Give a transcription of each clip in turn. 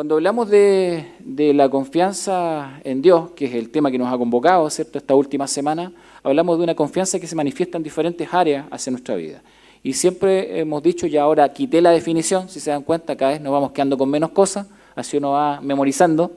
Cuando hablamos de la confianza en Dios, que es el tema que nos ha convocado, ¿cierto?, esta última semana, hablamos de una confianza que se manifiesta en diferentes áreas hacia nuestra vida. Y siempre hemos dicho, y ahora quité la definición, si se dan cuenta, cada vez nos vamos quedando con menos cosas, así uno va memorizando.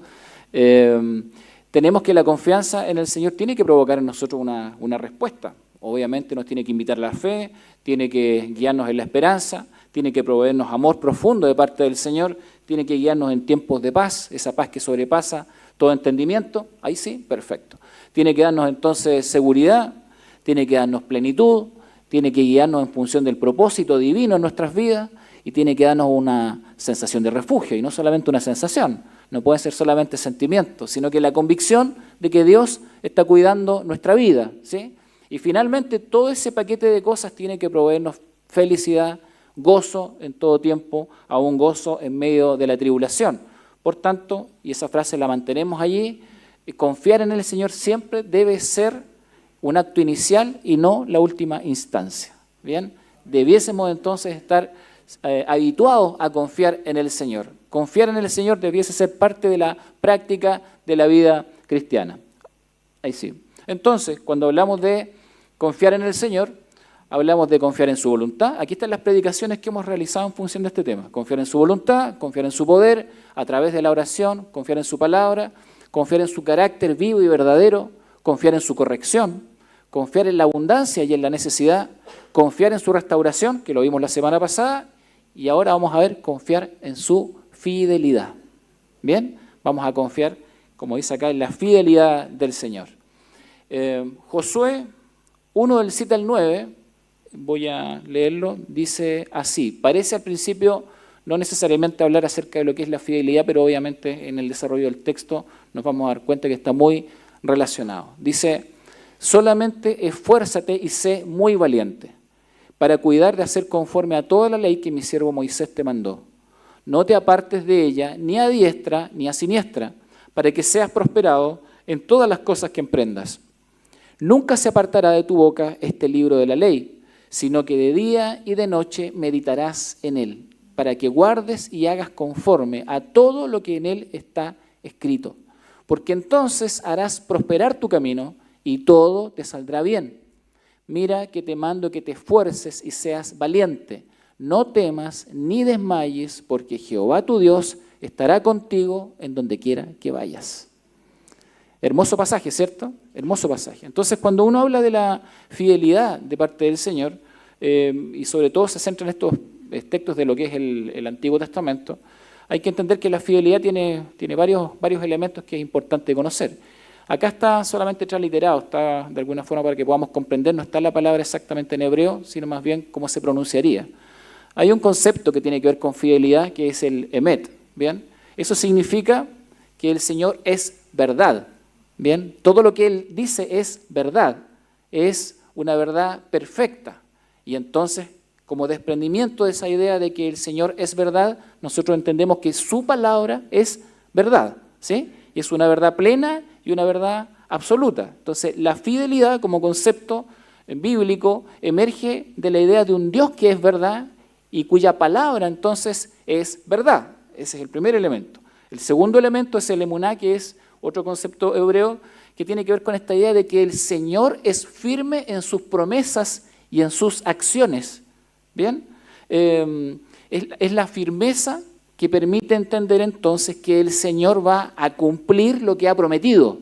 Tenemos que la confianza en el Señor tiene que provocar en nosotros una respuesta. Obviamente nos tiene que invitar a la fe, tiene que guiarnos en la esperanza, tiene que proveernos amor profundo de parte del Señor, tiene que guiarnos en tiempos de paz, esa paz que sobrepasa todo entendimiento, ahí sí, perfecto. Tiene que darnos entonces seguridad, tiene que darnos plenitud, tiene que guiarnos en función del propósito divino en nuestras vidas y tiene que darnos una sensación de refugio, y no solamente una sensación, no puede ser solamente sentimientos, sino que la convicción de que Dios está cuidando nuestra vida, ¿sí? Y finalmente todo ese paquete de cosas tiene que proveernos felicidad, gozo en todo tiempo, aún gozo en medio de la tribulación. Por tanto, y esa frase la mantenemos allí, confiar en el Señor siempre debe ser un acto inicial y no la última instancia. ¿Bien? Debiésemos entonces estar habituados a confiar en el Señor. Confiar en el Señor debiese ser parte de la práctica de la vida cristiana. Ahí sí. Entonces, cuando hablamos de confiar en el Señor, hablamos de confiar en su voluntad. Aquí están las predicaciones que hemos realizado en función de este tema. Confiar en su voluntad, confiar en su poder, a través de la oración, confiar en su palabra, confiar en su carácter vivo y verdadero, confiar en su corrección, confiar en la abundancia y en la necesidad, confiar en su restauración, que lo vimos la semana pasada, y ahora vamos a ver confiar en su fidelidad. ¿Bien? Vamos a confiar, como dice acá, en la fidelidad del Señor. Josué 1 del 7 al 9, voy a leerlo, dice así. Parece al principio no necesariamente hablar acerca de lo que es la fidelidad, pero obviamente en el desarrollo del texto nos vamos a dar cuenta que está muy relacionado. Dice, solamente esfuérzate y sé muy valiente para cuidar de hacer conforme a toda la ley que mi siervo Moisés te mandó. No te apartes de ella ni a diestra ni a siniestra, para que seas prosperado en todas las cosas que emprendas. Nunca se apartará de tu boca este libro de la ley, sino que de día y de noche meditarás en él, para que guardes y hagas conforme a todo lo que en él está escrito. Porque entonces harás prosperar tu camino y todo te saldrá bien. Mira que te mando que te esfuerces y seas valiente. No temas ni desmayes, porque Jehová tu Dios estará contigo en donde quiera que vayas. Hermoso pasaje, ¿cierto? Hermoso pasaje. Entonces, cuando uno habla de la fidelidad de parte del Señor, y sobre todo se centra en estos textos de lo que es el Antiguo Testamento, hay que entender que la fidelidad tiene varios elementos que es importante conocer. Acá está solamente transliterado, está de alguna forma para que podamos comprender, no está la palabra exactamente en hebreo, sino más bien cómo se pronunciaría. Hay un concepto que tiene que ver con fidelidad, que es el emet, ¿bien? Eso significa que el Señor es verdad. Bien, todo lo que Él dice es verdad, es una verdad perfecta. Y entonces, como desprendimiento de esa idea de que el Señor es verdad, nosotros entendemos que su palabra es verdad, ¿sí? Y es una verdad plena y una verdad absoluta. Entonces, la fidelidad como concepto bíblico emerge de la idea de un Dios que es verdad y cuya palabra entonces es verdad. Ese es el primer elemento. El segundo elemento es el emuná, que es otro concepto hebreo que tiene que ver con esta idea de que el Señor es firme en sus promesas y en sus acciones. ¿Bien? Es la firmeza que permite entender entonces que el Señor va a cumplir lo que ha prometido.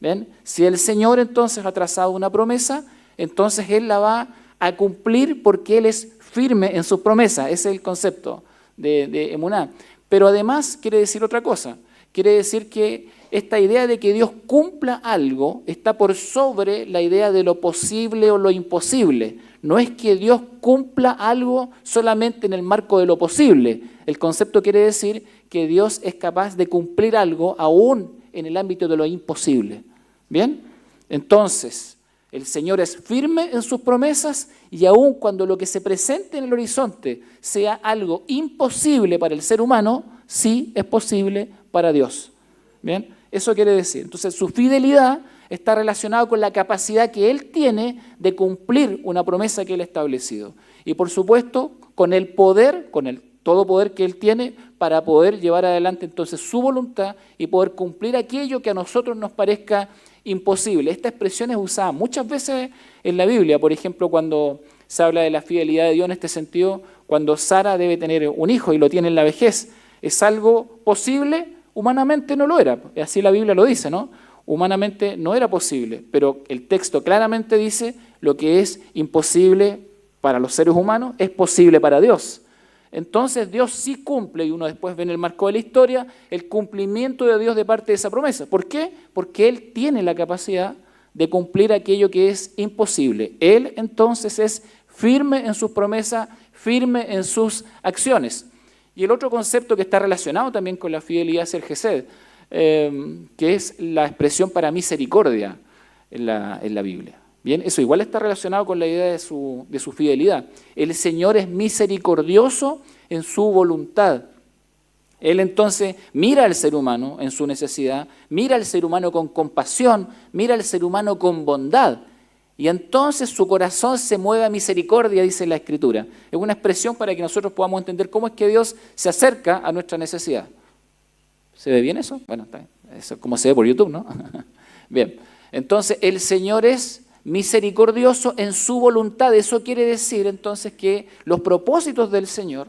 ¿Bien? Si el Señor entonces ha trazado una promesa, entonces Él la va a cumplir porque Él es firme en sus promesas. Ese es el concepto de emuná. Pero además quiere decir otra cosa. Quiere decir que esta idea de que Dios cumpla algo está por sobre la idea de lo posible o lo imposible. No es que Dios cumpla algo solamente en el marco de lo posible. El concepto quiere decir que Dios es capaz de cumplir algo aún en el ámbito de lo imposible. ¿Bien? Entonces, el Señor es firme en sus promesas y aun cuando lo que se presente en el horizonte sea algo imposible para el ser humano, sí es posible para Dios. ¿Bien? Eso quiere decir. Entonces, su fidelidad está relacionada con la capacidad que Él tiene de cumplir una promesa que Él ha establecido. Y por supuesto, con el poder, con el todo poder que Él tiene para poder llevar adelante entonces su voluntad y poder cumplir aquello que a nosotros nos parezca imposible. Esta expresión es usada muchas veces en la Biblia, por ejemplo, cuando se habla de la fidelidad de Dios en este sentido, cuando Sara debe tener un hijo y lo tiene en la vejez. ¿Es algo posible? Humanamente no lo era, así la Biblia lo dice, ¿no? Humanamente no era posible, pero el texto claramente dice lo que es imposible para los seres humanos es posible para Dios. Entonces Dios sí cumple, y uno después ve en el marco de la historia, el cumplimiento de Dios de parte de esa promesa. ¿Por qué? Porque Él tiene la capacidad de cumplir aquello que es imposible. Él entonces es firme en sus promesas, firme en sus acciones. Y el otro concepto que está relacionado también con la fidelidad es el Gesed, que es la expresión para misericordia en la Biblia. Bien, eso igual está relacionado con la idea de su fidelidad. El Señor es misericordioso en su voluntad. Él entonces mira al ser humano en su necesidad, mira al ser humano con compasión, mira al ser humano con bondad. Y entonces su corazón se mueve a misericordia, dice la Escritura. Es una expresión para que nosotros podamos entender cómo es que Dios se acerca a nuestra necesidad. ¿Se ve bien eso? Bueno, está bien. Eso es como se ve por YouTube, ¿no? Bien, entonces el Señor es misericordioso en su voluntad. Eso quiere decir entonces que los propósitos del Señor,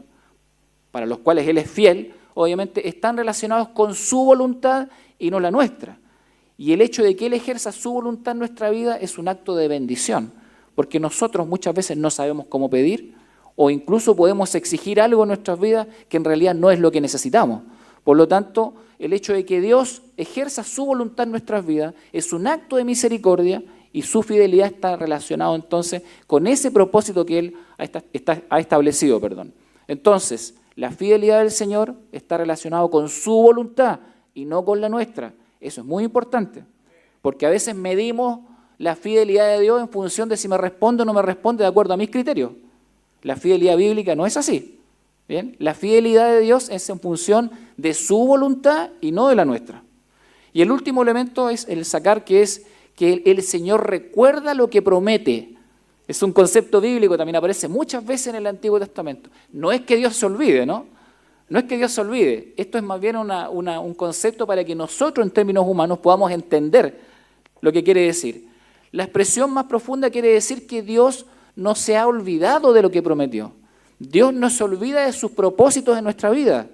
para los cuales Él es fiel, obviamente están relacionados con su voluntad y no la nuestra. Y el hecho de que Él ejerza su voluntad en nuestra vida es un acto de bendición, porque nosotros muchas veces no sabemos cómo pedir o incluso podemos exigir algo en nuestras vidas que en realidad no es lo que necesitamos. Por lo tanto, el hecho de que Dios ejerza su voluntad en nuestras vidas es un acto de misericordia y su fidelidad está relacionado entonces con ese propósito que Él ha establecido. Entonces, la fidelidad del Señor está relacionado con su voluntad y no con la nuestra. Eso es muy importante, porque a veces medimos la fidelidad de Dios en función de si me responde o no me responde de acuerdo a mis criterios. La fidelidad bíblica no es así. ¿Bien? La fidelidad de Dios es en función de su voluntad y no de la nuestra. Y el último elemento es el sacar, que es que el Señor recuerda lo que promete. Es un concepto bíblico, también aparece muchas veces en el Antiguo Testamento. No es que Dios se olvide, ¿no? No es que Dios se olvide. Esto es más bien un concepto para que nosotros en términos humanos podamos entender lo que quiere decir. La expresión más profunda quiere decir que Dios no se ha olvidado de lo que prometió. Dios no se olvida de sus propósitos en nuestra vida.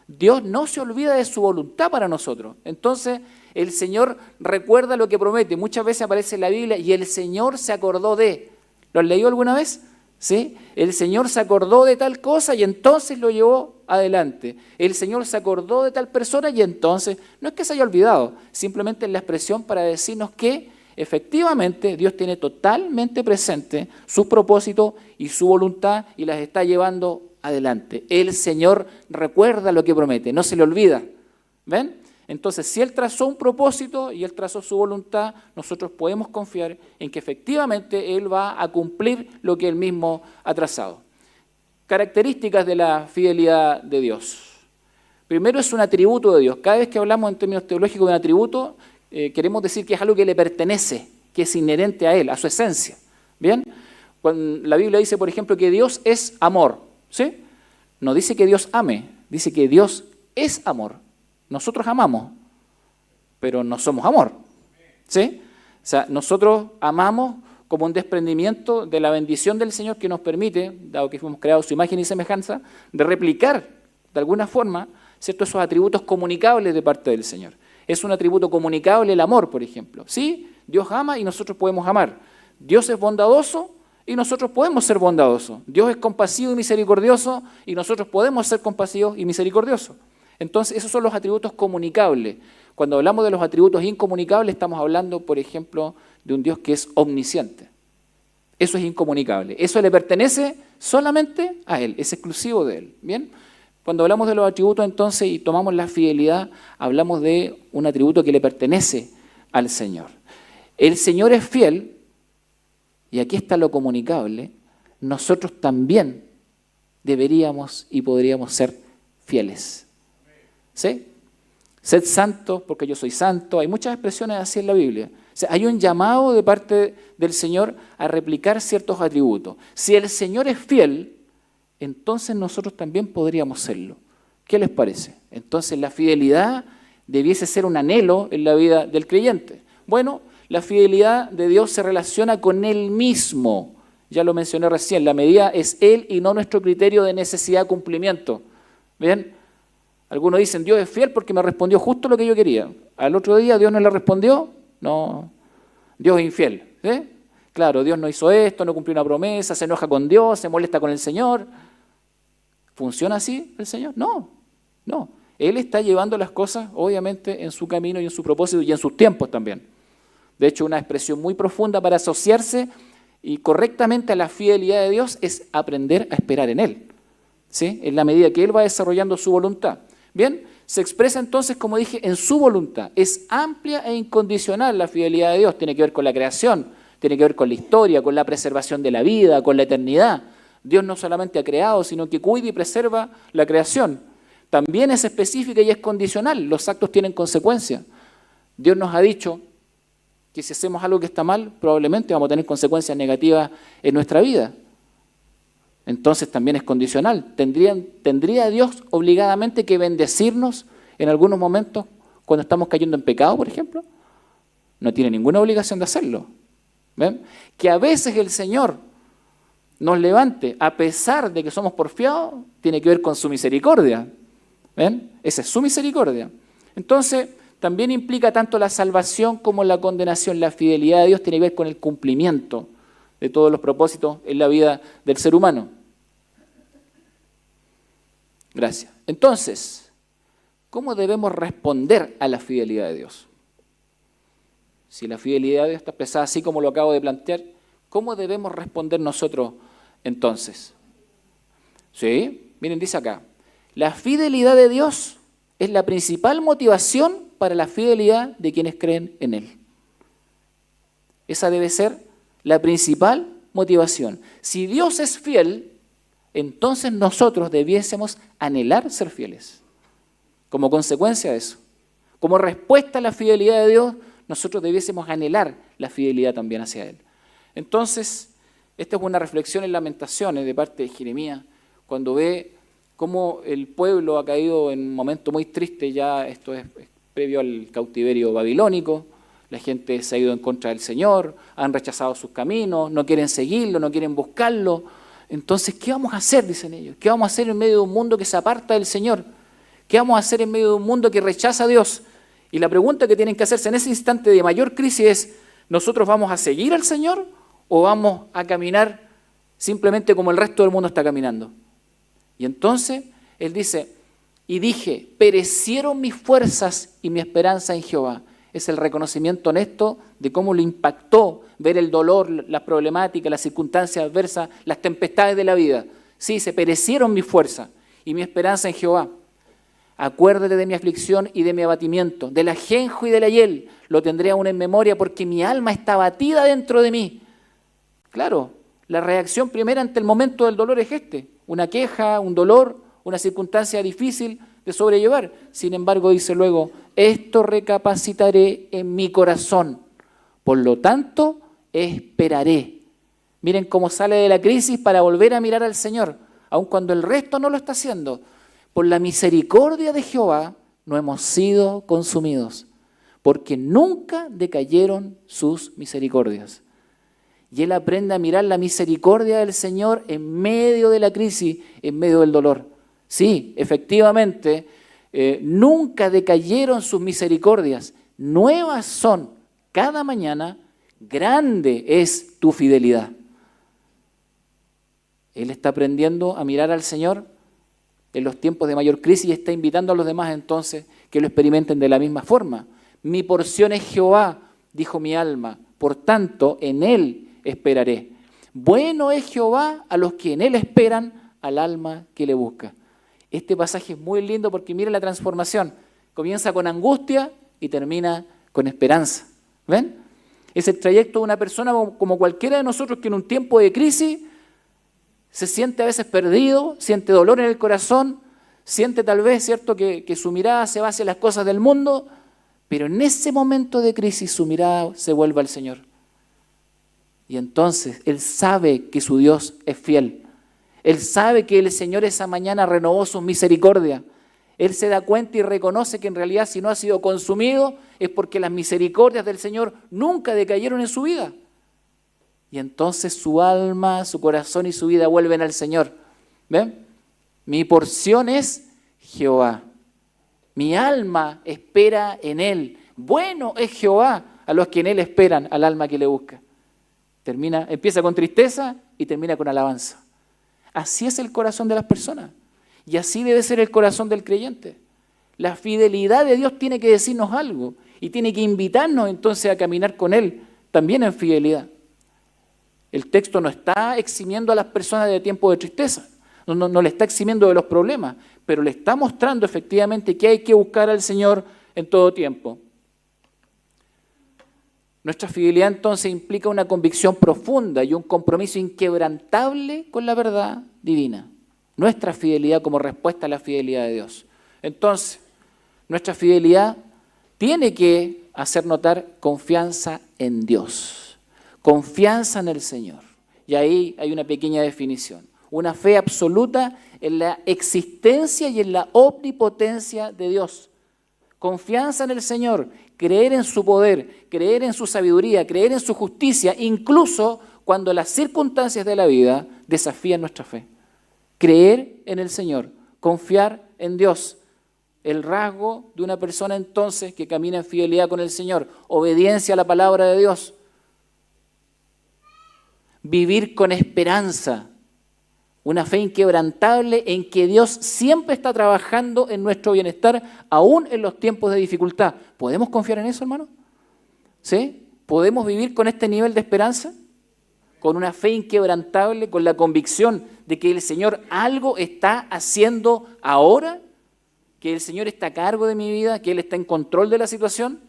Dios no se olvida de su voluntad para nosotros. Entonces, el Señor recuerda lo que promete. Muchas veces aparece en la Biblia y el Señor se acordó de. ¿Lo has leído alguna vez? ¿Sí? El Señor se acordó de tal cosa y entonces lo llevó adelante. El Señor se acordó de tal persona y entonces, no es que se haya olvidado, simplemente es la expresión para decirnos que efectivamente Dios tiene totalmente presente sus propósitos y su voluntad y las está llevando adelante. El Señor recuerda lo que promete, no se le olvida. ¿Ven? Entonces, si Él trazó un propósito y Él trazó su voluntad, nosotros podemos confiar en que efectivamente Él va a cumplir lo que Él mismo ha trazado. Características de la fidelidad de Dios. Primero, es un atributo de Dios. Cada vez que hablamos en términos teológicos de un atributo, queremos decir que es algo que le pertenece, que es inherente a Él, a su esencia. ¿Bien? Cuando la Biblia dice, por ejemplo, que Dios es amor, ¿sí? No dice que Dios ame, dice que Dios es amor. Nosotros amamos, pero no somos amor, ¿sí? O sea, nosotros amamos como un desprendimiento de la bendición del Señor que nos permite, dado que fuimos creados a su imagen y semejanza, de replicar de alguna forma, ¿cierto?, esos atributos comunicables de parte del Señor. Es un atributo comunicable el amor, por ejemplo. Sí, Dios ama y nosotros podemos amar. Dios es bondadoso y nosotros podemos ser bondadosos. Dios es compasivo y misericordioso y nosotros podemos ser compasivos y misericordiosos. Entonces, esos son los atributos comunicables. Cuando hablamos de los atributos incomunicables, estamos hablando, por ejemplo, de un Dios que es omnisciente. Eso es incomunicable. Eso le pertenece solamente a Él, es exclusivo de Él. ¿Bien? Cuando hablamos de los atributos, entonces, y tomamos la fidelidad, hablamos de un atributo que le pertenece al Señor. El Señor es fiel, y aquí está lo comunicable, nosotros también deberíamos y podríamos ser fieles. ¿Sí? Sed santos porque yo soy santo. Hay muchas expresiones así en la Biblia. O sea, hay un llamado de parte del Señor a replicar ciertos atributos. Si el Señor es fiel, entonces nosotros también podríamos serlo. ¿Qué les parece? Entonces la fidelidad debiese ser un anhelo en la vida del creyente. Bueno, la fidelidad de Dios se relaciona con Él mismo. Ya lo mencioné recién, la medida es Él y no nuestro criterio de necesidad de cumplimiento. ¿Bien? Algunos dicen, Dios es fiel porque me respondió justo lo que yo quería. Al otro día Dios no le respondió, no, Dios es infiel. ¿Sí? Claro, Dios no hizo esto, no cumplió una promesa, se enoja con Dios, se molesta con el Señor. ¿Funciona así el Señor? No, no. Él está llevando las cosas, obviamente, en su camino y en su propósito y en sus tiempos también. De hecho, una expresión muy profunda para asociarse y correctamente a la fidelidad de Dios es aprender a esperar en Él, ¿sí? En la medida que Él va desarrollando su voluntad. Bien, se expresa entonces, como dije, en su voluntad. Es amplia e incondicional la fidelidad de Dios. Tiene que ver con la creación, tiene que ver con la historia, con la preservación de la vida, con la eternidad. Dios no solamente ha creado, sino que cuida y preserva la creación. También es específica y es condicional. Los actos tienen consecuencias. Dios nos ha dicho que si hacemos algo que está mal, probablemente vamos a tener consecuencias negativas en nuestra vida. Entonces también es condicional. ¿Tendría Dios obligadamente que bendecirnos en algunos momentos cuando estamos cayendo en pecado, por ejemplo? No tiene ninguna obligación de hacerlo. ¿Ven? Que a veces el Señor nos levante a pesar de que somos porfiados, tiene que ver con su misericordia. ¿Ven? Esa es su misericordia. Entonces, también implica tanto la salvación como la condenación. La fidelidad de Dios tiene que ver con el cumplimiento de todos los propósitos en la vida del ser humano. Gracias. Entonces, ¿cómo debemos responder a la fidelidad de Dios? Si la fidelidad de Dios está expresada así como lo acabo de plantear, ¿cómo debemos responder nosotros entonces? ¿Sí? Miren, dice acá, la fidelidad de Dios es la principal motivación para la fidelidad de quienes creen en Él. Esa debe ser la principal motivación. Si Dios es fiel, entonces nosotros debiésemos anhelar ser fieles. Como consecuencia de eso, como respuesta a la fidelidad de Dios, nosotros debiésemos anhelar la fidelidad también hacia Él. Entonces, esta es una reflexión en Lamentaciones de parte de Jeremías, cuando ve cómo el pueblo ha caído en un momento muy triste, ya esto es previo al cautiverio babilónico, la gente se ha ido en contra del Señor, han rechazado sus caminos, no quieren seguirlo, no quieren buscarlo. Entonces, ¿qué vamos a hacer? Dicen ellos. ¿Qué vamos a hacer en medio de un mundo que se aparta del Señor? ¿Qué vamos a hacer en medio de un mundo que rechaza a Dios? Y la pregunta que tienen que hacerse en ese instante de mayor crisis es, ¿nosotros vamos a seguir al Señor o vamos a caminar simplemente como el resto del mundo está caminando? Y entonces, Él dice, y dije, perecieron mis fuerzas y mi esperanza en Jehová. Es el reconocimiento honesto de cómo le impactó ver el dolor, las problemáticas, las circunstancias adversas, las tempestades de la vida. Sí, se perecieron mis fuerzas y mi esperanza en Jehová. Acuérdate de mi aflicción y de mi abatimiento, del ajenjo y de la hiel, lo tendré aún en memoria porque mi alma está abatida dentro de mí. Claro, la reacción primera ante el momento del dolor es una queja, un dolor, una circunstancia difícil de sobrellevar. Sin embargo, dice luego, esto recapacitaré en mi corazón, por lo tanto, esperaré. Miren cómo sale de la crisis para volver a mirar al Señor, aun cuando el resto no lo está haciendo. Por la misericordia de Jehová no hemos sido consumidos, porque nunca decayeron sus misericordias. Y él aprende a mirar la misericordia del Señor en medio de la crisis, en medio del dolor. Sí, efectivamente, nunca decayeron sus misericordias. Nuevas son cada mañana, grande es tu fidelidad. Él está aprendiendo a mirar al Señor en los tiempos de mayor crisis y está invitando a los demás entonces que lo experimenten de la misma forma. Mi porción es Jehová, dijo mi alma, por tanto en Él esperaré. Bueno es Jehová a los que en Él esperan, al alma que le busca. Este pasaje es muy lindo porque mira la transformación. Comienza con angustia y termina con esperanza. ¿Ven? Es el trayecto de una persona como cualquiera de nosotros que en un tiempo de crisis se siente a veces perdido, siente dolor en el corazón, siente tal vez, ¿cierto?, que su mirada se va hacia las cosas del mundo, pero en ese momento de crisis su mirada se vuelve al Señor. Y entonces Él sabe que su Dios es fiel. Él sabe que el Señor esa mañana renovó sus misericordias. Él se da cuenta y reconoce que en realidad si no ha sido consumido es porque las misericordias del Señor nunca decayeron en su vida. Y entonces su alma, su corazón y su vida vuelven al Señor. ¿Ven? Mi porción es Jehová. Mi alma espera en Él. Bueno es Jehová a los que en Él esperan, al alma que le busca. Empieza con tristeza y termina con alabanza. Así es el corazón de las personas. Y así debe ser el corazón del creyente. La fidelidad de Dios tiene que decirnos algo y tiene que invitarnos entonces a caminar con Él, también en fidelidad. El texto no está eximiendo a las personas de tiempo de tristeza, no le está eximiendo de los problemas, pero le está mostrando efectivamente que hay que buscar al Señor en todo tiempo. Nuestra fidelidad entonces implica una convicción profunda y un compromiso inquebrantable con la verdad divina. Nuestra fidelidad como respuesta a la fidelidad de Dios. Entonces, nuestra fidelidad tiene que hacer notar confianza en Dios, confianza en el Señor. Y ahí hay una pequeña definición. Una fe absoluta en la existencia y en la omnipotencia de Dios. Confianza en el Señor, creer en su poder, creer en su sabiduría, creer en su justicia, incluso cuando las circunstancias de la vida desafían nuestra fe. Creer en el Señor, confiar en Dios. El rasgo de una persona entonces que camina en fidelidad con el Señor, obediencia a la palabra de Dios. Vivir con esperanza, una fe inquebrantable en que Dios siempre está trabajando en nuestro bienestar, aún en los tiempos de dificultad. ¿Podemos confiar en eso, hermano? ¿Sí? ¿Podemos vivir con este nivel de esperanza? Con una fe inquebrantable, con la convicción de que el Señor algo está haciendo ahora, que el Señor está a cargo de mi vida, que Él está en control de la situación,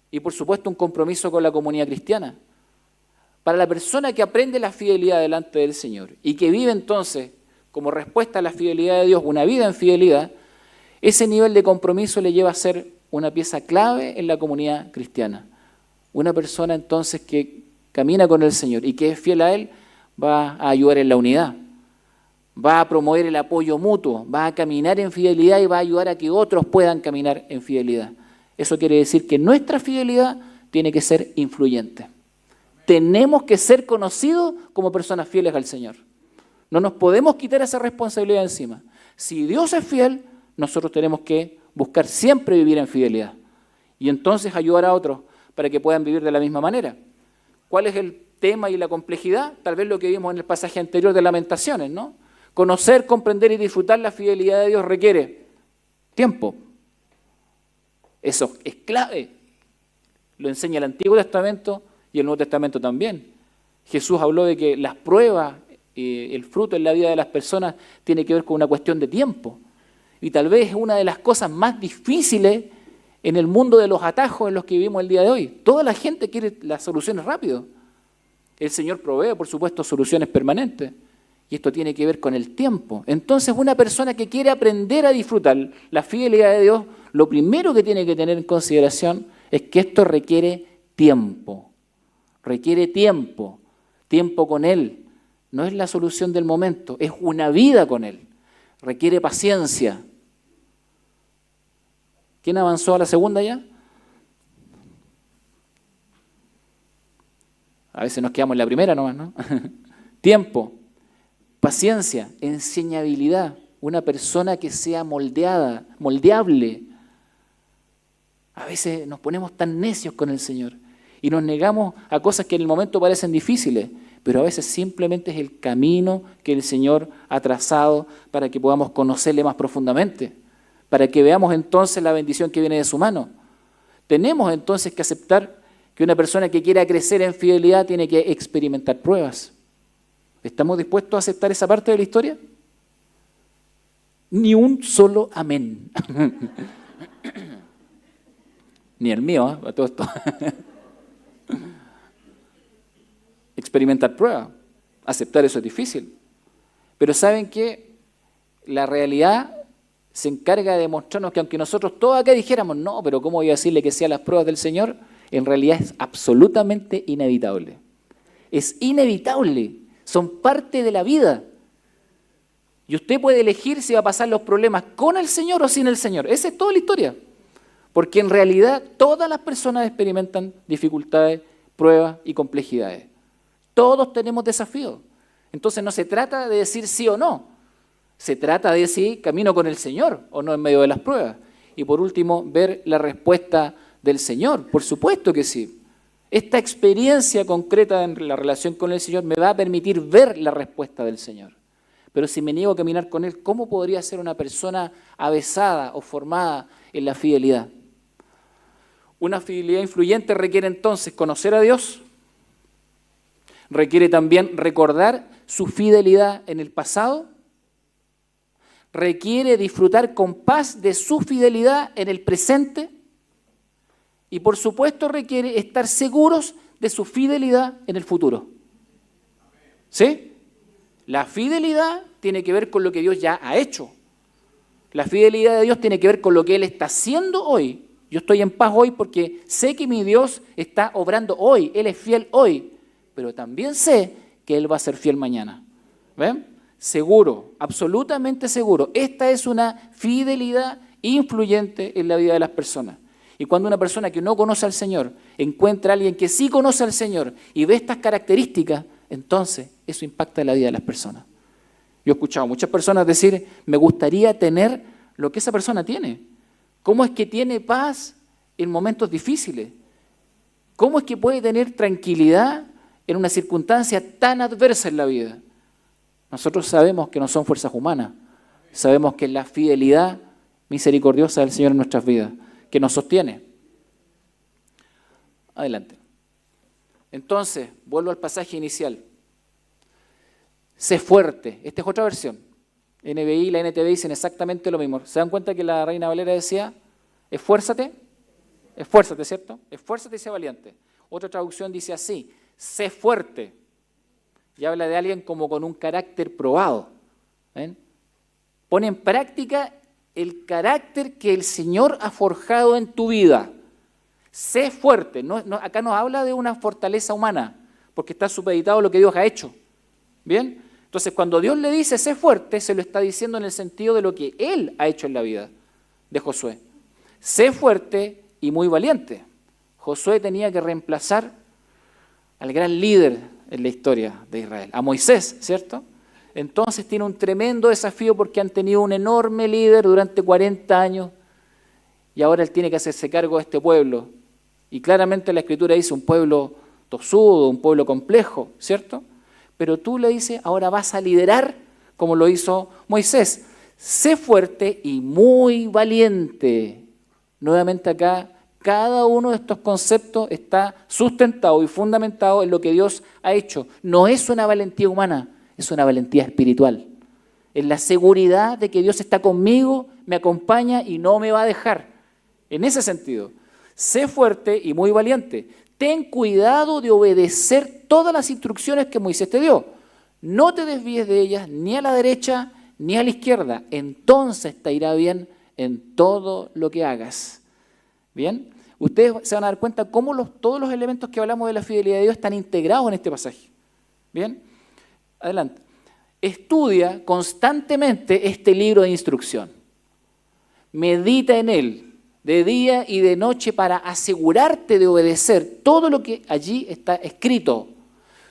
y por supuesto un compromiso con la comunidad cristiana. Para la persona que aprende la fidelidad delante del Señor y que vive entonces, como respuesta a la fidelidad de Dios, una vida en fidelidad, ese nivel de compromiso le lleva a ser una pieza clave en la comunidad cristiana. Una persona entonces que camina con el Señor y que es fiel a Él, va a ayudar en la unidad, va a promover el apoyo mutuo, va a caminar en fidelidad y va a ayudar a que otros puedan caminar en fidelidad. Eso quiere decir que nuestra fidelidad tiene que ser influyente. Tenemos que ser conocidos como personas fieles al Señor. No nos podemos quitar esa responsabilidad encima. Si Dios es fiel, nosotros tenemos que buscar siempre vivir en fidelidad y entonces ayudar a otros para que puedan vivir de la misma manera. ¿Cuál es el tema y la complejidad? Tal vez lo que vimos en el pasaje anterior de Lamentaciones, ¿no? Conocer, comprender y disfrutar la fidelidad de Dios requiere tiempo. Eso es clave. Lo enseña el Antiguo Testamento y el Nuevo Testamento también. Jesús habló de que las pruebas, el fruto en la vida de las personas tiene que ver con una cuestión de tiempo. Y tal vez es una de las cosas más difíciles en el mundo de los atajos en los que vivimos el día de hoy. Toda la gente quiere las soluciones rápido. El Señor provee, por supuesto, soluciones permanentes. Y esto tiene que ver con el tiempo. Entonces, una persona que quiere aprender a disfrutar la fidelidad de Dios, lo primero que tiene que tener en consideración es que esto requiere tiempo. Requiere tiempo, tiempo con Él. No es la solución del momento, es una vida con Él. Requiere paciencia. ¿Quién avanzó a la segunda ya? A veces nos quedamos en la primera nomás, ¿no? Tiempo, paciencia, enseñabilidad. Una persona que sea moldeable. A veces nos ponemos tan necios con el Señor y nos negamos a cosas que en el momento parecen difíciles, pero a veces simplemente es el camino que el Señor ha trazado para que podamos conocerle más profundamente, para que veamos entonces la bendición que viene de su mano. Tenemos entonces que aceptar que una persona que quiera crecer en fidelidad tiene que experimentar pruebas. ¿Estamos dispuestos a aceptar esa parte de la historia? Ni un solo amén. Ni el mío, a todo esto. Experimentar pruebas, aceptar eso es difícil. Pero ¿saben qué? La realidad se encarga de mostrarnos que aunque nosotros todos acá dijéramos, no, pero ¿cómo voy a decirle que sean las pruebas del Señor? En realidad es absolutamente inevitable. Es inevitable, son parte de la vida. Y usted puede elegir si va a pasar los problemas con el Señor o sin el Señor. Esa es toda la historia. Porque en realidad todas las personas experimentan dificultades, pruebas y complejidades. Todos tenemos desafíos. Entonces no se trata de decir sí o no. Se trata de decir camino con el Señor o no en medio de las pruebas. Y por último, ver la respuesta del Señor. Por supuesto que sí. Esta experiencia concreta en la relación con el Señor me va a permitir ver la respuesta del Señor. Pero si me niego a caminar con Él, ¿cómo podría ser una persona avesada o formada en la fidelidad? Una fidelidad influyente requiere entonces conocer a Dios, requiere también recordar su fidelidad en el pasado, requiere disfrutar con paz de su fidelidad en el presente y por supuesto requiere estar seguros de su fidelidad en el futuro. ¿Sí? La fidelidad tiene que ver con lo que Dios ya ha hecho. La fidelidad de Dios tiene que ver con lo que Él está haciendo hoy. Yo estoy en paz hoy porque sé que mi Dios está obrando hoy, Él es fiel hoy, pero también sé que Él va a ser fiel mañana. ¿Ven? Seguro, absolutamente seguro. Esta es una fidelidad influyente en la vida de las personas. Y cuando una persona que no conoce al Señor encuentra a alguien que sí conoce al Señor y ve estas características, entonces eso impacta en la vida de las personas. Yo he escuchado a muchas personas decir, me gustaría tener lo que esa persona tiene. ¿Cómo es que tiene paz en momentos difíciles? ¿Cómo es que puede tener tranquilidad en una circunstancia tan adversa en la vida? Nosotros sabemos que no son fuerzas humanas. Sabemos que es la fidelidad misericordiosa del Señor en nuestras vidas, que nos sostiene. Adelante. Entonces, vuelvo al pasaje inicial. Sé fuerte. Esta es otra versión. NBI y la NTV dicen exactamente lo mismo. ¿Se dan cuenta que la Reina Valera decía, esfuérzate? Esfuérzate, ¿cierto? Esfuérzate y sé valiente. Otra traducción dice así, sé fuerte. Y habla de alguien como con un carácter probado. ¿Ven? Pone en práctica el carácter que el Señor ha forjado en tu vida. Sé fuerte. Acá no habla de una fortaleza humana, porque está supeditado a lo que Dios ha hecho. ¿Bien? Entonces, cuando Dios le dice, sé fuerte, se lo está diciendo en el sentido de lo que Él ha hecho en la vida de Josué. Sé fuerte y muy valiente. Josué tenía que reemplazar al gran líder en la historia de Israel, a Moisés, ¿cierto? Entonces tiene un tremendo desafío porque han tenido un enorme líder durante 40 años y ahora él tiene que hacerse cargo de este pueblo. Y claramente la Escritura dice un pueblo tosudo, un pueblo complejo, ¿cierto? Pero tú le dices, ahora vas a liderar como lo hizo Moisés. Sé fuerte y muy valiente. Nuevamente acá, cada uno de estos conceptos está sustentado y fundamentado en lo que Dios ha hecho. No es una valentía humana, es una valentía espiritual. Es la seguridad de que Dios está conmigo, me acompaña y no me va a dejar. En ese sentido, sé fuerte y muy valiente. Ten cuidado de obedecer todas las instrucciones que Moisés te dio. No te desvíes de ellas ni a la derecha ni a la izquierda. Entonces te irá bien en todo lo que hagas. ¿Bien? Ustedes se van a dar cuenta cómo todos los elementos que hablamos de la fidelidad de Dios están integrados en este pasaje. ¿Bien? Adelante. Estudia constantemente este libro de instrucción. Medita en él de día y de noche para asegurarte de obedecer todo lo que allí está escrito.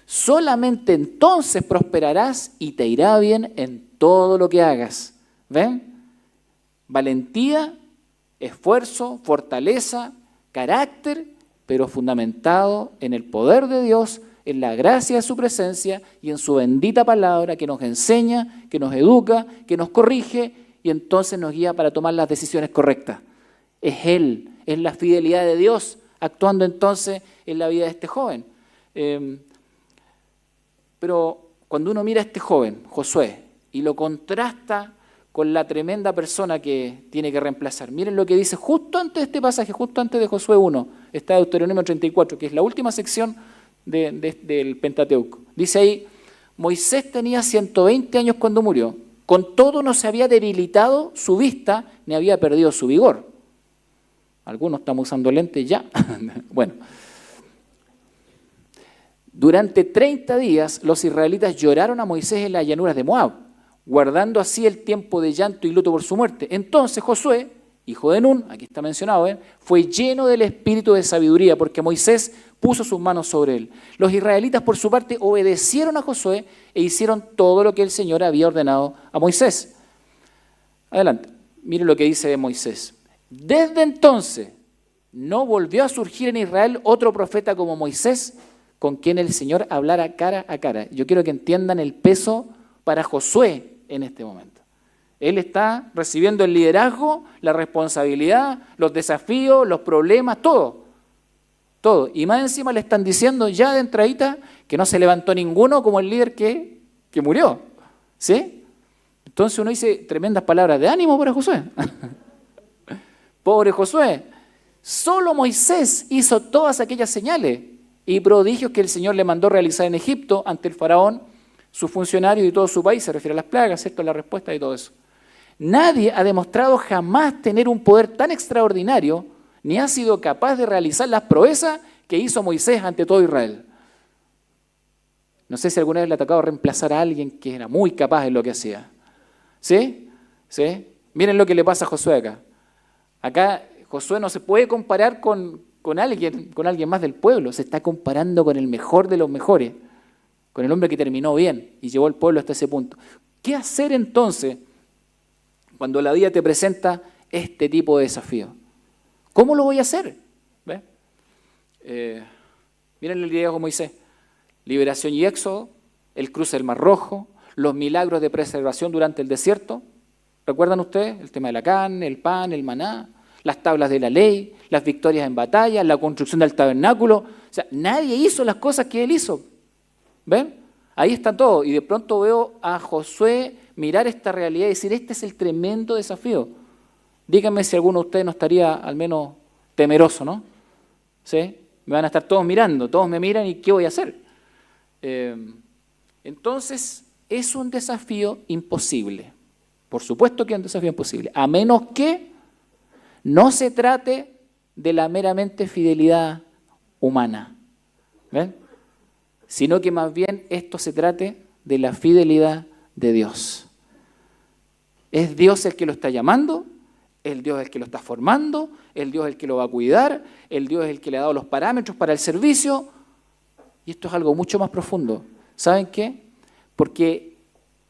Solamente entonces prosperarás y te irá bien en todo lo que hagas. ¿Ven? Valentía, esfuerzo, fortaleza, carácter, pero fundamentado en el poder de Dios, en la gracia de su presencia y en su bendita palabra que nos enseña, que nos educa, que nos corrige y entonces nos guía para tomar las decisiones correctas. Es Él, es la fidelidad de Dios actuando entonces en la vida de este joven. Pero cuando uno mira a este joven, Josué, y lo contrasta con la tremenda persona que tiene que reemplazar, miren lo que dice justo antes de este pasaje, justo antes de Josué 1, está Deuteronomio 34, que es la última sección del Pentateuco. Dice ahí, Moisés tenía 120 años cuando murió, con todo no se había debilitado su vista ni había perdido su vigor. Algunos estamos usando lentes ya. Bueno. Durante 30 días los israelitas lloraron a Moisés en las llanuras de Moab. guardando así el tiempo de llanto y luto por su muerte. Entonces Josué, hijo de Nun, aquí está mencionado, fue lleno del espíritu de sabiduría, porque Moisés puso sus manos sobre él. Los israelitas, por su parte, obedecieron a Josué e hicieron todo lo que el Señor había ordenado a Moisés. Adelante, miren lo que dice de Moisés. Desde entonces no volvió a surgir en Israel otro profeta como Moisés, con quien el Señor hablara cara a cara. Yo quiero que entiendan el peso para Josué en este momento. Él está recibiendo el liderazgo, la responsabilidad, los desafíos, los problemas, todo. Todo. Y más encima le están diciendo ya de entradita que no se levantó ninguno como el líder que murió. ¿Sí? Entonces uno dice tremendas palabras de ánimo para Josué. Pobre Josué. Solo Moisés hizo todas aquellas señales y prodigios que el Señor le mandó realizar en Egipto ante el faraón, sus funcionarios y todo su país. Se refiere a las plagas, ¿cierto? La respuesta y todo eso. Nadie ha demostrado jamás tener un poder tan extraordinario, ni ha sido capaz de realizar las proezas que hizo Moisés ante todo Israel. No sé si alguna vez le ha tocado reemplazar a alguien que era muy capaz en lo que hacía. ¿Sí? ¿Sí? Miren lo que le pasa a Josué acá. Acá Josué no se puede comparar con alguien más del pueblo. Se está comparando con el mejor de los mejores, con el hombre que terminó bien y llevó al pueblo hasta ese punto. ¿Qué hacer entonces cuando la vida te presenta este tipo de desafío? ¿Cómo lo voy a hacer? Miren el liderazgo de Moisés. Liberación y éxodo, el cruce del Mar Rojo, los milagros de preservación durante el desierto. ¿Recuerdan ustedes? El tema de la carne, el pan, el maná, las tablas de la ley, las victorias en batalla, la construcción del tabernáculo. O sea, nadie hizo las cosas que él hizo. ¿Ven? Ahí está todo. Y de pronto veo a Josué mirar esta realidad y decir, este es el tremendo desafío. Díganme si alguno de ustedes no estaría al menos temeroso, ¿no? ¿Sí? Me van a estar todos mirando, todos me miran y ¿qué voy a hacer? Entonces, es un desafío imposible. Por supuesto que es un desafío imposible, a menos que no se trate de la meramente fidelidad humana, ¿ven? Sino que más bien esto se trate de la fidelidad de Dios. Es Dios el que lo está llamando, el Dios el que lo está formando, el Dios el que lo va a cuidar, el Dios el que le ha dado los parámetros para el servicio. Y esto es algo mucho más profundo. ¿Saben qué? Porque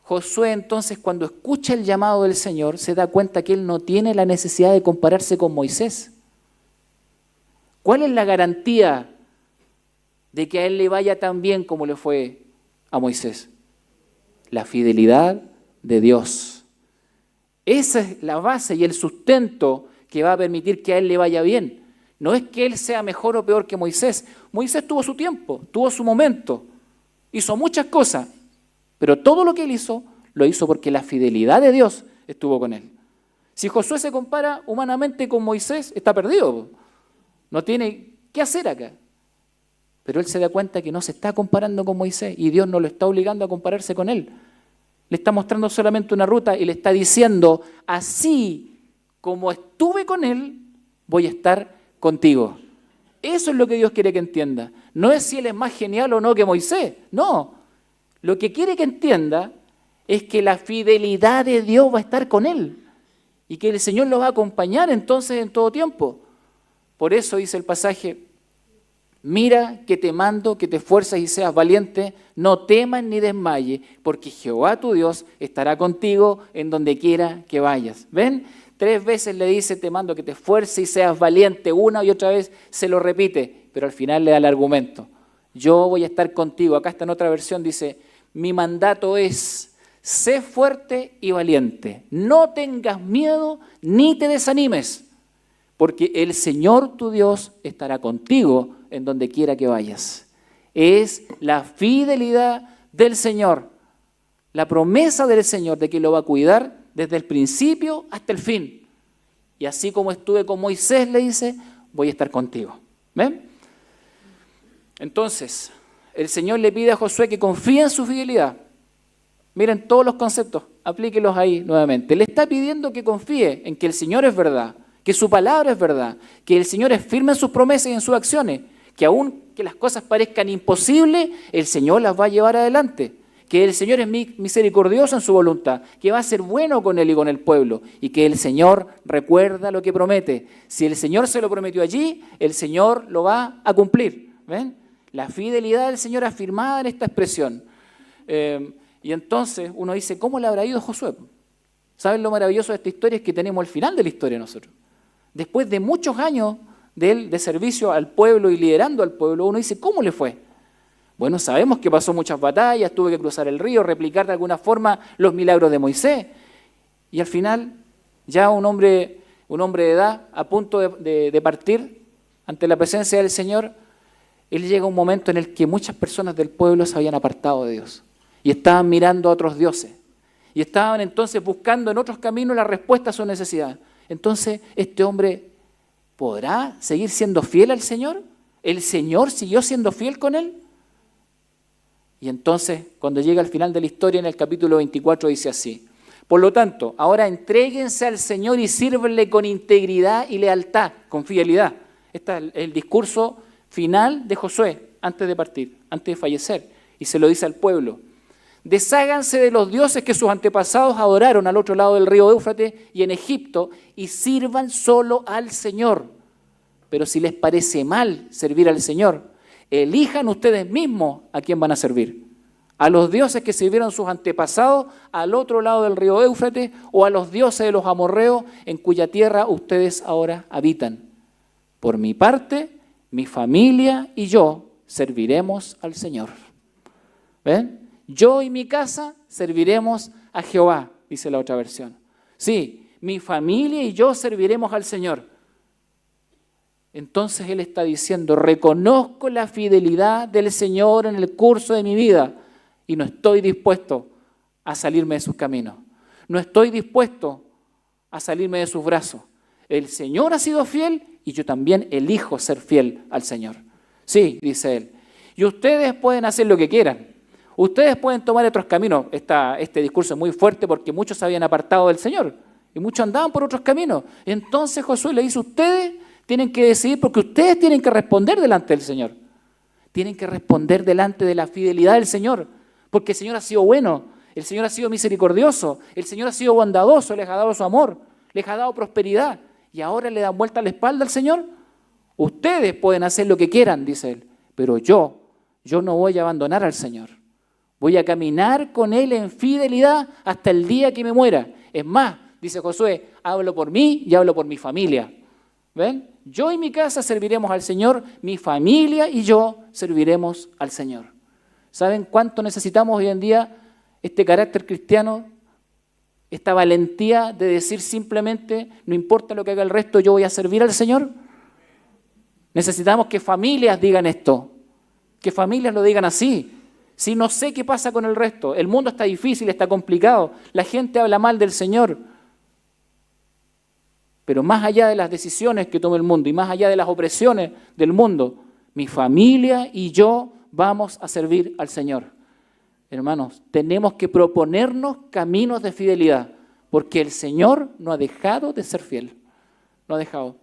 Josué entonces cuando escucha el llamado del Señor se da cuenta que él no tiene la necesidad de compararse con Moisés. ¿Cuál es la garantía de que a él le vaya tan bien como le fue a Moisés? La fidelidad de Dios. Esa es la base y el sustento que va a permitir que a él le vaya bien. No es que él sea mejor o peor que Moisés. Moisés tuvo su tiempo, tuvo su momento, hizo muchas cosas, pero todo lo que él hizo, lo hizo porque la fidelidad de Dios estuvo con él. Si Josué se compara humanamente con Moisés, está perdido. No tiene qué hacer acá. Pero él se da cuenta que no se está comparando con Moisés y Dios no lo está obligando a compararse con él. Le está mostrando solamente una ruta y le está diciendo, así como estuve con él, voy a estar contigo. Eso es lo que Dios quiere que entienda. No es si él es más genial o no que Moisés, no. Lo que quiere que entienda es que la fidelidad de Dios va a estar con él y que el Señor lo va a acompañar entonces en todo tiempo. Por eso dice el pasaje, mira que te mando, que te esfuerces y seas valiente, no temas ni desmayes, porque Jehová tu Dios estará contigo en donde quiera que vayas. ¿Ven? 3 veces le dice, te mando que te esfuerces y seas valiente, una y otra vez se lo repite, pero al final le da el argumento. Yo voy a estar contigo. Acá está en otra versión, dice, mi mandato es, sé fuerte y valiente, no tengas miedo ni te desanimes, porque el Señor tu Dios estará contigo en donde quiera que vayas. Es la fidelidad del Señor, la promesa del Señor de que lo va a cuidar desde el principio hasta el fin. Y así como estuve con Moisés, le dice, voy a estar contigo. ¿Ven? Entonces, el Señor le pide a Josué que confíe en su fidelidad. Miren todos los conceptos, aplíquelos ahí nuevamente. Le está pidiendo que confíe en que el Señor es verdad, que su palabra es verdad, que el Señor es firme en sus promesas y en sus acciones, que aun que las cosas parezcan imposibles, el Señor las va a llevar adelante, que el Señor es misericordioso en su voluntad, que va a ser bueno con él y con el pueblo, y que el Señor recuerda lo que promete. Si el Señor se lo prometió allí, el Señor lo va a cumplir. ¿Ven? La fidelidad del Señor afirmada en esta expresión. Y entonces uno dice, ¿cómo le habrá ido a Josué? ¿Saben lo maravilloso de esta historia? Es que tenemos el final de la historia nosotros. Después de muchos años de él de servicio al pueblo y liderando al pueblo, uno dice, ¿cómo le fue? Bueno, sabemos que pasó muchas batallas, tuvo que cruzar el río, replicar de alguna forma los milagros de Moisés. Y al final, ya un hombre de edad, a punto de partir ante la presencia del Señor, él llega a un momento en el que muchas personas del pueblo se habían apartado de Dios y estaban mirando a otros dioses. Y estaban entonces buscando en otros caminos la respuesta a su necesidad. Entonces, ¿este hombre podrá seguir siendo fiel al Señor? ¿El Señor siguió siendo fiel con él? Y entonces, cuando llega al final de la historia, en el capítulo 24, dice así: por lo tanto, ahora entréguense al Señor y sírvenle con integridad y lealtad, con fidelidad. Este es el discurso final de Josué, antes de partir, antes de fallecer. Y se lo dice al pueblo. Desháganse de los dioses que sus antepasados adoraron al otro lado del río Éufrates y en Egipto y sirvan solo al Señor. Pero si les parece mal servir al Señor, elijan ustedes mismos a quién van a servir. A los dioses que sirvieron sus antepasados al otro lado del río Éufrates o a los dioses de los amorreos en cuya tierra ustedes ahora habitan. Por mi parte, mi familia y yo serviremos al Señor. ¿Ven? Yo y mi casa serviremos a Jehová, dice la otra versión. Sí, mi familia y yo serviremos al Señor. Entonces él está diciendo, reconozco la fidelidad del Señor en el curso de mi vida y no estoy dispuesto a salirme de sus caminos. No estoy dispuesto a salirme de sus brazos. El Señor ha sido fiel y yo también elijo ser fiel al Señor. Sí, dice él. Y ustedes pueden hacer lo que quieran. Ustedes pueden tomar otros caminos. Este discurso es muy fuerte porque muchos se habían apartado del Señor y muchos andaban por otros caminos. Entonces Josué le dice, ustedes tienen que decidir porque ustedes tienen que responder delante del Señor. Tienen que responder delante de la fidelidad del Señor, porque el Señor ha sido bueno, el Señor ha sido misericordioso, el Señor ha sido bondadoso, les ha dado su amor, les ha dado prosperidad y ahora le dan vuelta a la espalda al Señor. Ustedes pueden hacer lo que quieran, dice él, pero yo no voy a abandonar al Señor. Voy a caminar con Él en fidelidad hasta el día que me muera. Es más, dice Josué, hablo por mí y hablo por mi familia. ¿Ven? Yo y mi casa serviremos al Señor, mi familia y yo serviremos al Señor. ¿Saben cuánto necesitamos hoy en día este carácter cristiano? Esta valentía de decir simplemente, no importa lo que haga el resto, yo voy a servir al Señor. Necesitamos que familias digan esto, que familias lo digan así. Si no sé qué pasa con el resto, el mundo está difícil, está complicado, la gente habla mal del Señor. Pero más allá de las decisiones que tome el mundo y más allá de las opresiones del mundo, mi familia y yo vamos a servir al Señor. Hermanos, tenemos que proponernos caminos de fidelidad, porque el Señor no ha dejado de ser fiel. No ha dejado.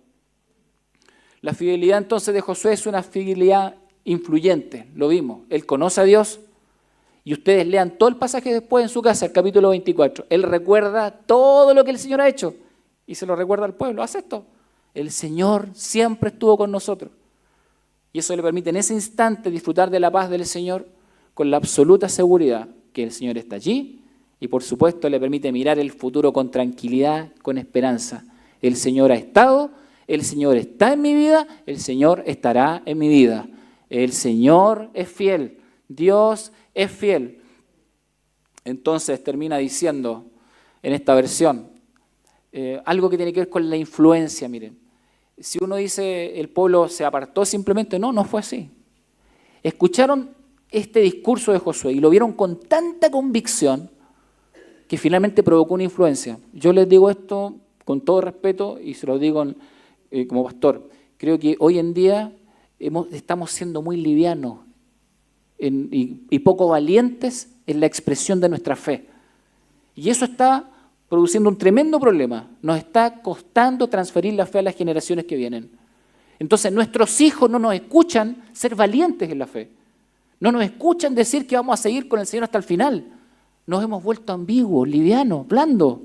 La fidelidad entonces de Josué es una fidelidad influyente, lo vimos. Él conoce a Dios y ustedes lean todo el pasaje después en su casa, el capítulo 24. Él recuerda todo lo que el Señor ha hecho y se lo recuerda al pueblo. Haz esto. El Señor siempre estuvo con nosotros y eso le permite en ese instante disfrutar de la paz del Señor con la absoluta seguridad que el Señor está allí y por supuesto le permite mirar el futuro con tranquilidad, con esperanza. El Señor ha estado, el Señor está en mi vida, el Señor estará en mi vida. El Señor es fiel, Dios es fiel. Entonces termina diciendo en esta versión algo que tiene que ver con la influencia, miren. Si uno dice el pueblo se apartó simplemente, no fue así. Escucharon este discurso de Josué y lo vieron con tanta convicción que finalmente provocó una influencia. Yo les digo esto con todo respeto y se lo digo como pastor. Creo que hoy en día estamos siendo muy livianos y poco valientes en la expresión de nuestra fe. Y eso está produciendo un tremendo problema. Nos está costando transferir la fe a las generaciones que vienen. Entonces nuestros hijos no nos escuchan ser valientes en la fe. No nos escuchan decir que vamos a seguir con el Señor hasta el final. Nos hemos vuelto ambiguos, livianos, blandos.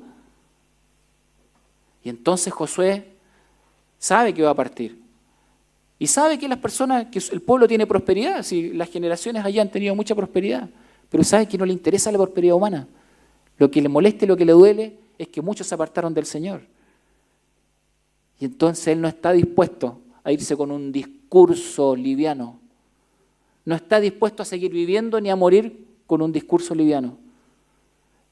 Y entonces Josué sabe que va a partir. Y sabe que las personas, que el pueblo tiene prosperidad. Si las generaciones allá han tenido mucha prosperidad. Pero sabe que no le interesa la prosperidad humana. Lo que le molesta y lo que le duele es que muchos se apartaron del Señor. Y entonces él no está dispuesto a irse con un discurso liviano. No está dispuesto a seguir viviendo ni a morir con un discurso liviano.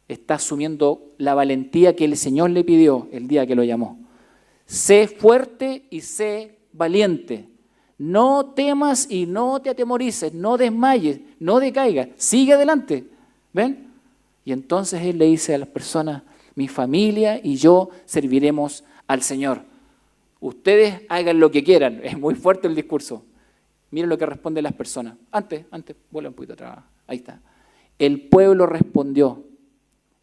Está asumiendo la valentía que el Señor le pidió el día que lo llamó. Sé fuerte y sé valiente. No temas y no te atemorices, no desmayes, no decaigas. Sigue adelante. ¿Ven? Y entonces él le dice a las personas, mi familia y yo serviremos al Señor. Ustedes hagan lo que quieran. Es muy fuerte el discurso. Miren lo que responden las personas. Antes, vuelve un poquito atrás. Ahí está. El pueblo respondió,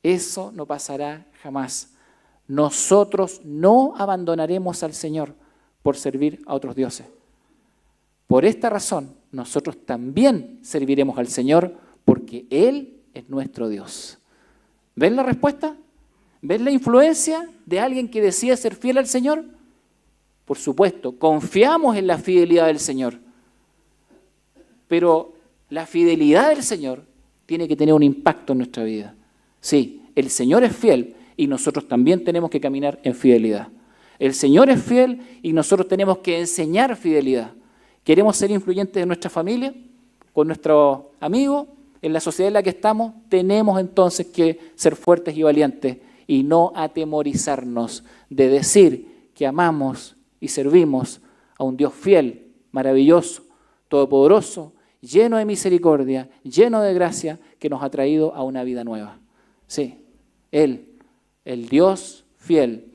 eso no pasará jamás. Nosotros no abandonaremos al Señor por servir a otros dioses. Por esta razón, nosotros también serviremos al Señor porque Él es nuestro Dios. ¿Ven la respuesta? ¿Ven la influencia de alguien que decide ser fiel al Señor? Por supuesto, confiamos en la fidelidad del Señor. Pero la fidelidad del Señor tiene que tener un impacto en nuestra vida. Sí, el Señor es fiel y nosotros también tenemos que caminar en fidelidad. El Señor es fiel y nosotros tenemos que enseñar fidelidad. ¿Queremos ser influyentes en nuestra familia, con nuestros amigos, en la sociedad en la que estamos? Tenemos entonces que ser fuertes y valientes y no atemorizarnos de decir que amamos y servimos a un Dios fiel, maravilloso, todopoderoso, lleno de misericordia, lleno de gracia, que nos ha traído a una vida nueva. Sí, Él, el Dios fiel.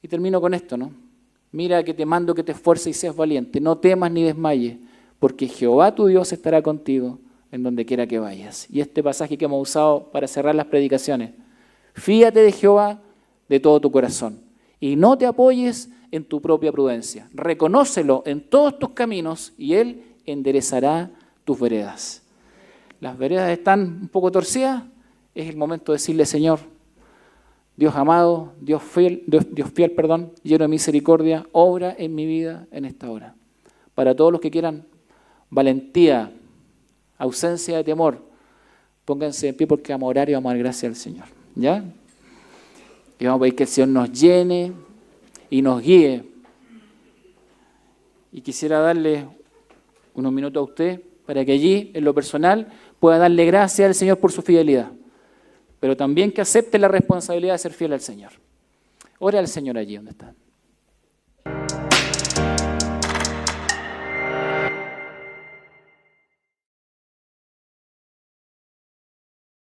Y termino con esto, ¿no? Mira que te mando que te esfuerces y seas valiente, no temas ni desmayes, porque Jehová tu Dios estará contigo en donde quiera que vayas. Y este pasaje que hemos usado para cerrar las predicaciones, fíate de Jehová de todo tu corazón y no te apoyes en tu propia prudencia. Reconócelo en todos tus caminos y Él enderezará tus veredas. Las veredas están un poco torcidas, es el momento de decirle, Señor, Dios amado, Dios fiel, lleno de misericordia, obra en mi vida en esta hora. Para todos los que quieran valentía, ausencia de temor, pónganse en pie porque vamos a orar y vamos a dar gracias al Señor. ¿Ya? Y vamos a pedir que el Señor nos llene y nos guíe. Y quisiera darle unos minutos a usted para que allí, en lo personal, pueda darle gracias al Señor por su fidelidad. Pero también que acepte la responsabilidad de ser fiel al Señor. Ore al Señor allí donde está.